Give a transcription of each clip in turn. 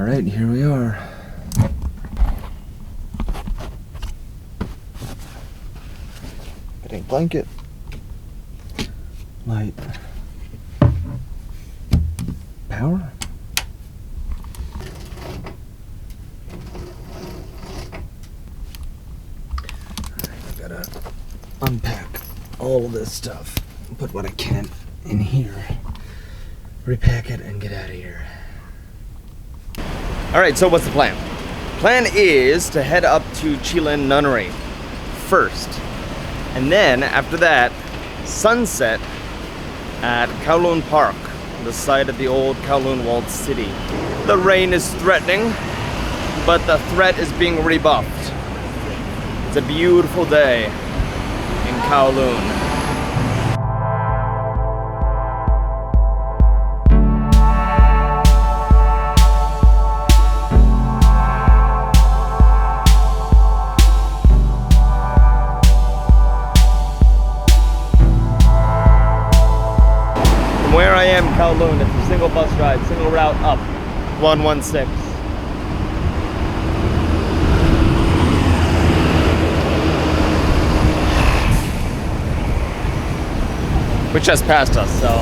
Alright, here we are. Getting blanket. Light. Power. I've gotta unpack all of this stuff. Put what I can in here. Repack it and get out of here. Alright, so what's the plan? Plan is to head up to Kowloon Nunnery first. And then after that, sunset at Kowloon Park, the site of the old Kowloon walled city. The rain is threatening, but the threat is being rebuffed. It's a beautiful day in Kowloon. Where I am, Kowloon, it's a single bus ride, single route up 116. Which just passed us, so.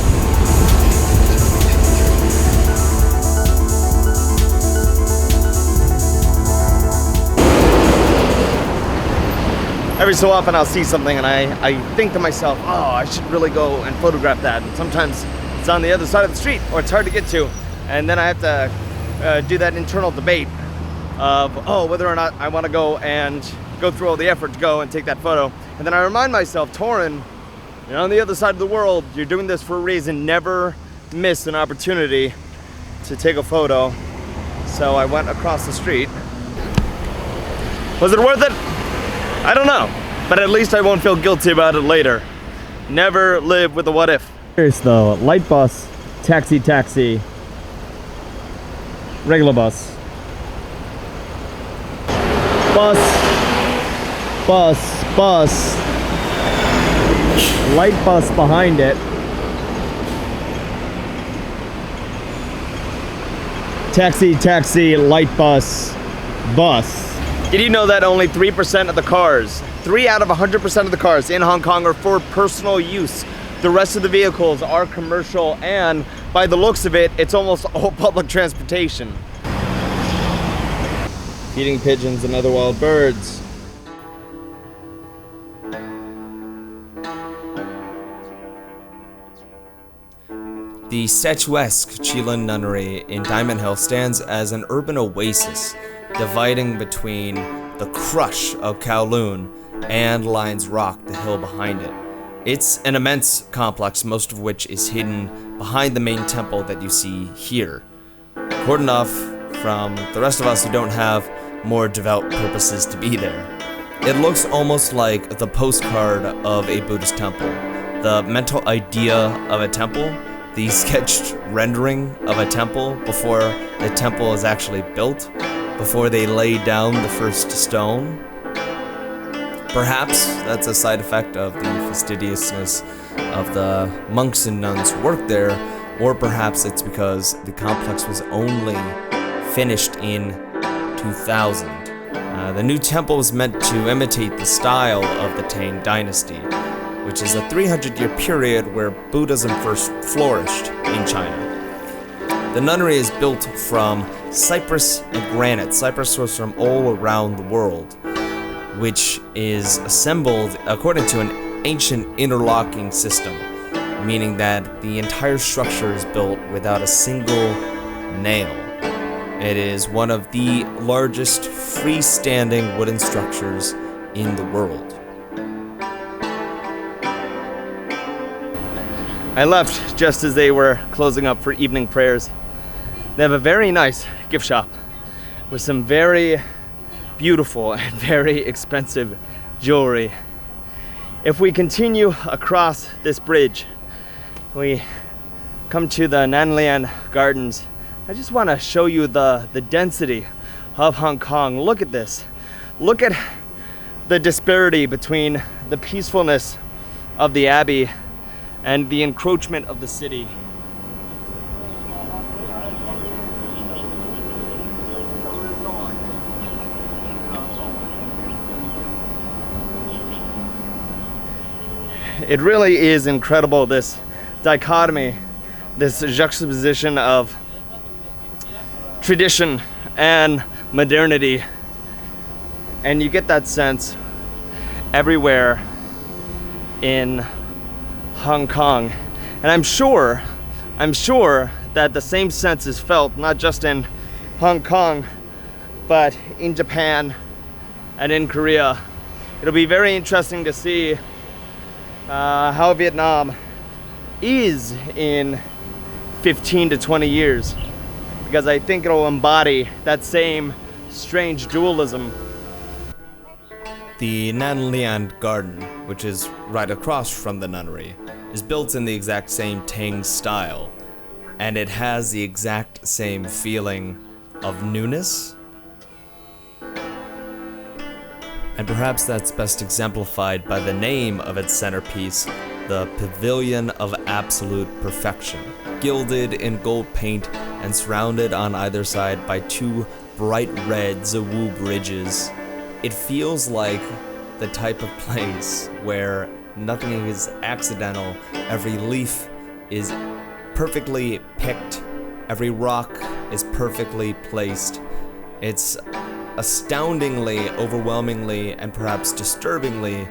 Every so often I'll see something and I think to myself, oh, I should really go and photograph that. And sometimes it's on the other side of the street or it's hard to get to. And then I have to do that internal debate of, oh, whether or not I want to go and go through all the effort to go and take that photo. And then I remind myself, Torin, you're on the other side of the world. You're doing this for a reason. Never miss an opportunity to take a photo. So I went across the street. Was it worth it? I don't know, but at least I won't feel guilty about it later. Never live with a what if. Here's the light bus, taxi, regular bus. Bus. Light bus behind it. Taxi, light bus. Did you know that only 3% of the cars, 3 out of 100% of the cars in Hong Kong are for personal use? The rest of the vehicles are commercial, and by the looks of it, it's almost all public transportation. Feeding pigeons and other wild birds. The statuesque Kowloon Nunnery in Diamond Hill stands as an urban oasis, dividing between the crush of Kowloon and Lions Rock, the hill behind it. It's an immense complex, most of which is hidden behind the main temple that you see here. Cordoned off from the rest of us who don't have more devout purposes to be there. It looks almost like the postcard of a Buddhist temple. The mental idea of a temple, the sketched rendering of a temple before the temple is actually built, before they lay down the first stone. Perhaps that's a side effect of the fastidiousness of the monks and nuns who worked there, or perhaps it's because the complex was only finished in 2000. The new temple was meant to imitate the style of the Tang Dynasty, which is a 300-year period where Buddhism first flourished in China. The nunnery is built from cypress and granite. Cypress was from all around the world, which is assembled according to an ancient interlocking system, meaning that the entire structure is built without a single nail. It is one of the largest freestanding wooden structures in the world. I left just as they were closing up for evening prayers. They have a very nice gift shop with some very beautiful and very expensive jewelry. If we continue across this bridge, we come to the Nanlian Gardens. I just want to show you the density of Hong Kong. Look at this. Look at the disparity between the peacefulness of the Abbey and the encroachment of the city. it really is incredible, this dichotomy, this juxtaposition of tradition and modernity. And you get that sense everywhere in Hong Kong. And I'm sure that the same sense is felt not just in Hong Kong, but in Japan and in Korea. It'll be very interesting to see how Vietnam is in 15 to 20 years, because I think it'll embody that same strange dualism. The Nan Lian Garden, which is right across from the Nunnery, is built in the exact same Tang style, and it has the exact same feeling of newness. And perhaps that's best exemplified by the name of its centerpiece, the Pavilion of Absolute Perfection, gilded in gold paint and surrounded on either side by two bright red Zawu bridges. It feels like the type of place where nothing is accidental, every leaf is perfectly picked, every rock is perfectly placed. It's astoundingly, overwhelmingly, and perhaps disturbingly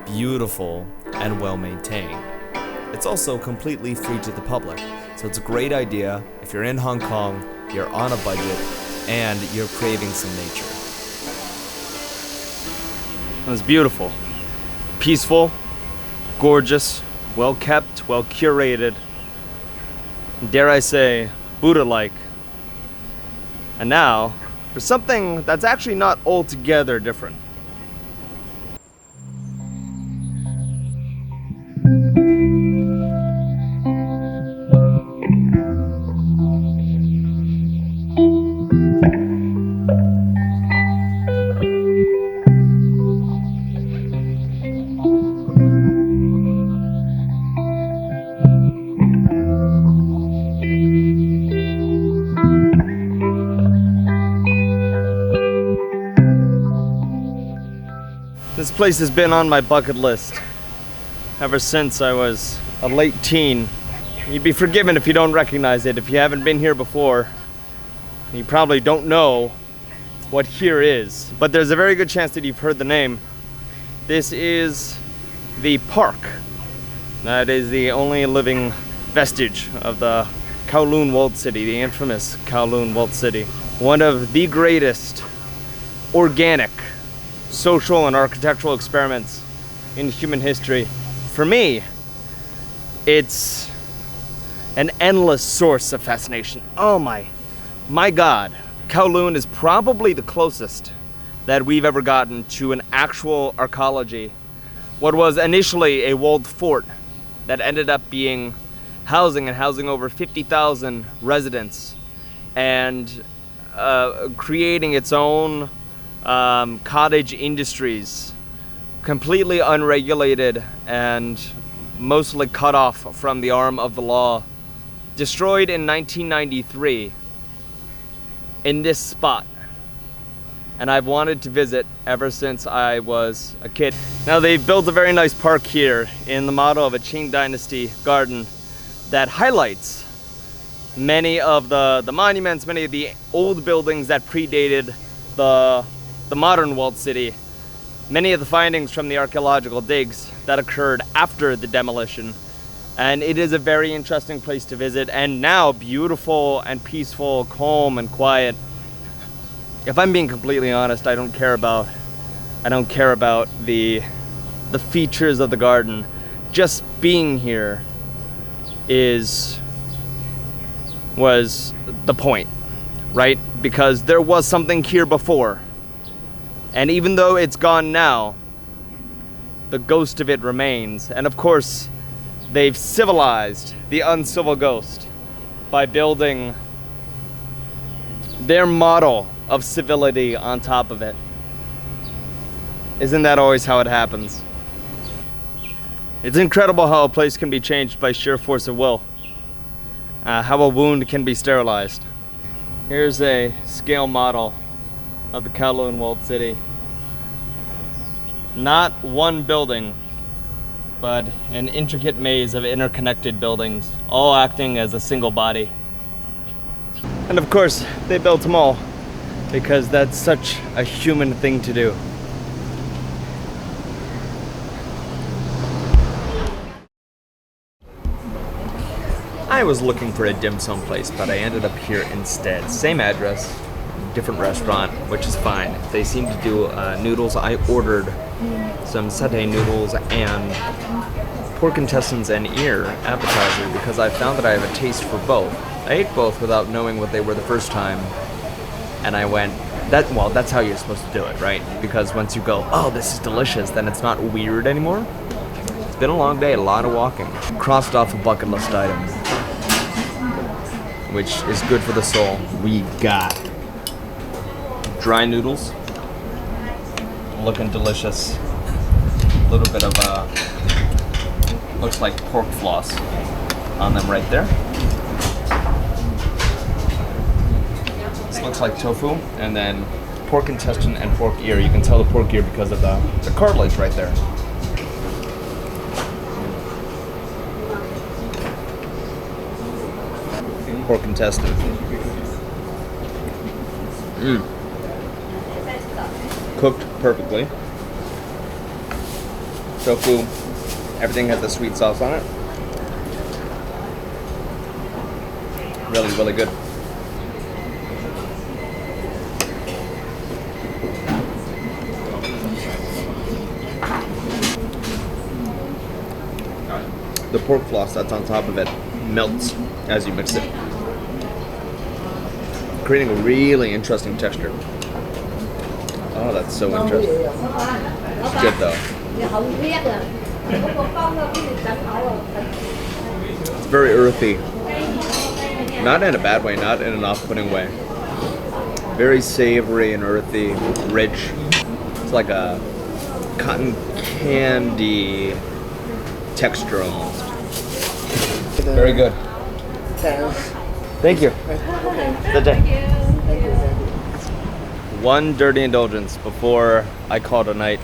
beautiful and well maintained. It's also completely free to the public, so it's a great idea if you're in Hong Kong, you're on a budget, and you're craving some nature. It was beautiful, peaceful, gorgeous, well kept, well curated, and dare I say, Buddha-like. And now, for something that's actually not altogether different. This place has been on my bucket list ever since I was a late teen. You'd be forgiven if you don't recognize it. If you haven't been here before, you probably don't know what here is. But there's a very good chance that you've heard the name. This is the park. That is the only living vestige of the Kowloon walled city, the infamous Kowloon walled city. One of the greatest organic social and architectural experiments in human history. For me, it's an endless source of fascination. Oh my God. Kowloon is probably the closest that we've ever gotten to an actual arcology. What was initially a walled fort that ended up being housing over 50,000 residents and creating its own cottage industries, completely unregulated and mostly cut off from the arm of the law. Destroyed in 1993 in this spot. And I've wanted to visit ever since I was a kid. Now they've built a very nice park here in the model of a Qing Dynasty garden that highlights many of the monuments, many of the old buildings that predated the modern walled city, many of the findings from the archaeological digs that occurred after the demolition. And it is a very interesting place to visit, and now beautiful and peaceful, calm and quiet. If I'm being completely honest, I don't care about the features of the garden. Just being here was the point, right? Because there was something here before. And even though it's gone now, the ghost of it remains. And of course, they've civilized the uncivil ghost by building their model of civility on top of it. Isn't that always how it happens? It's incredible how a place can be changed by sheer force of will. How a wound can be sterilized. Here's a scale model of the Kowloon walled city. Not one building but an intricate maze of interconnected buildings, all acting as a single body. And of course, they built them all because that's such a human thing to do. I was looking for a dim sum place, but I ended up here instead. Same address, different restaurant, which is fine. They seem to do noodles. I ordered some satay noodles and pork intestines and ear appetizer because I found that I have a taste for both. I ate both without knowing what they were the first time, and I went, that's how you're supposed to do it, right? Because once you go, oh, this is delicious, then it's not weird anymore. It's been a long day, a lot of walking. Crossed off a bucket list item, which is good for the soul. We got dry noodles, looking delicious. A little bit of looks like pork floss on them right there. This looks like tofu, and then pork intestine and pork ear. You can tell the pork ear because of the cartilage right there. Pork intestine. Cooked perfectly. Tofu, everything has the sweet sauce on it. Really, really good. The pork floss that's on top of it melts as you mix it, creating a really interesting texture. Oh, that's so interesting. It's good though. It's very earthy. Not in a bad way, not in an off-putting way. Very savory and earthy, rich. It's like a cotton candy texture almost. Very good. Thank you. Good day. One dirty indulgence before I call it a night.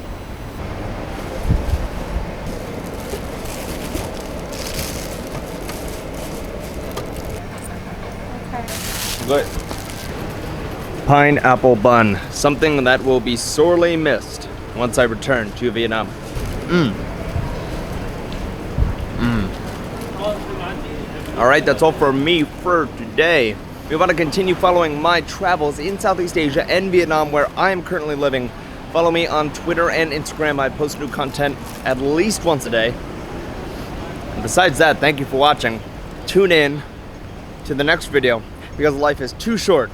Good. Pineapple bun, something that will be sorely missed once I return to Vietnam. All right, that's all for me for today. If you want to continue following my travels in Southeast Asia and Vietnam, where I am currently living, follow me on Twitter and Instagram. I post new content at least once a day. And besides that, thank you for watching. Tune in to the next video because life is too short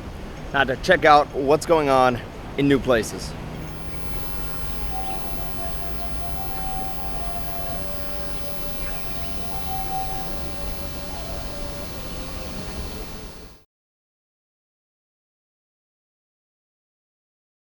not to check out what's going on in new places.